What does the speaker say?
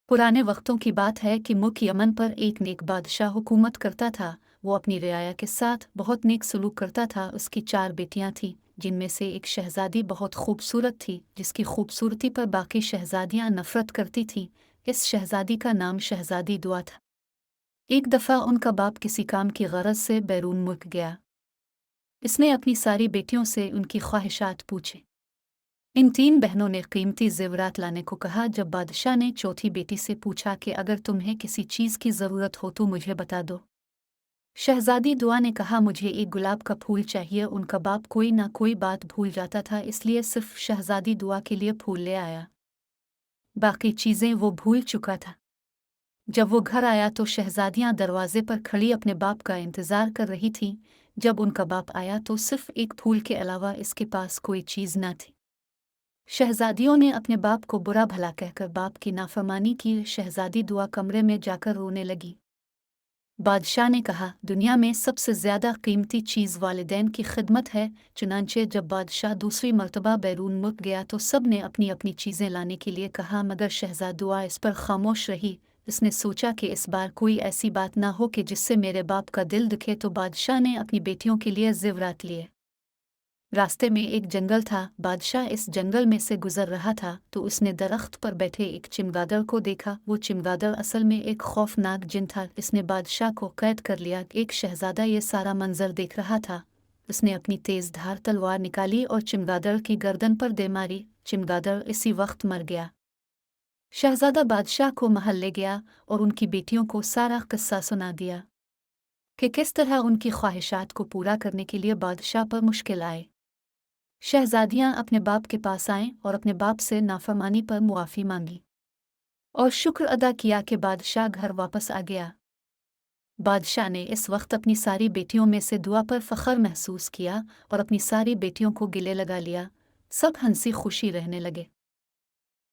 पुराने वक्तों की बात है कि मुल्क यमन पर एक नेक बादशाह हुकूमत करता था। वो अपनी रियाया के साथ बहुत नेक सलूक करता था। उसकी 4 बेटियां थीं, जिनमें से एक शहजादी बहुत खूबसूरत थी, जिसकी खूबसूरती पर बाकी शहजादियां नफरत करती थीं। इस शहजादी का नाम शहजादी दुआ था। एक दफ़ा उनका बाप किसी काम की गरज से बैरून मुल्क गया। इसने अपनी सारी बेटियों से उनकी ख्वाहिशात पूछे। इन 3 बहनों ने कीमती जेवरात लाने को कहा। जब बादशाह ने चौथी बेटी से पूछा कि अगर तुम्हें किसी चीज़ की ज़रूरत हो तो मुझे बता दो। शहजादी दुआ ने कहा, मुझे एक गुलाब का फूल चाहिए। उनका बाप कोई ना कोई बात भूल जाता था, इसलिए सिर्फ शहजादी दुआ के लिए फूल ले आया। बाकी चीज़ें वो भूल चुका था। जब वो घर आया तो शहजादियां दरवाजे पर खड़ी अपने बाप का इंतज़ार कर रही थीं। जब उनका बाप आया तो सिर्फ एक फूल के अलावा इसके पास कोई चीज़ न थी। शहजादियों ने अपने बाप को बुरा भला कहकर बाप की नाफरमानी की। शहजादी दुआ कमरे में जाकर रोने लगी। बादशाह ने कहा, दुनिया में सबसे ज़्यादा कीमती चीज़ वालिदैन की खिदमत है। चुनांचे जब बादशाह दूसरी मर्तबा बैरून मुल्क गया तो सब ने अपनी अपनी चीज़ें लाने के लिए कहा, मगर शहजादुआ इस पर खामोश रही। उसने सोचा कि इस बार कोई ऐसी बात ना हो कि जिससे मेरे बाप का दिल दुखे, तो बादशाह ने अपनी बेटियों के लिए ज़ेवरात लिए। रास्ते में एक जंगल था। बादशाह इस जंगल में से गुजर रहा था तो उसने दरख्त पर बैठे एक चमगादड़ को देखा। वो चमगादड़ असल में एक खौफनाक जिन था। इसने बादशाह को कैद कर लिया। एक शहजादा ये सारा मंजर देख रहा था। उसने अपनी तेज धार तलवार निकाली और चमगादड़ की गर्दन पर दे मारी। चमगादड़ इसी वक्त मर गया। शहजादा बादशाह को महल ले गया और उनकी बेटियों को सारा किस्सा सुना दिया कि किस तरह उनकी ख्वाहिशात को पूरा करने के लिए बादशाह पर मुश्किल आए। शहजादियां अपने बाप के पास आईं और अपने बाप से नाफरमानी पर मुआफ़ी मांगी और शुक्र अदा किया कि बादशाह घर वापस आ गया। बादशाह ने इस वक्त अपनी सारी बेटियों में से दुआ पर फ़ख्र महसूस किया और अपनी सारी बेटियों को गिले लगा लिया। सब हंसी खुशी रहने लगे।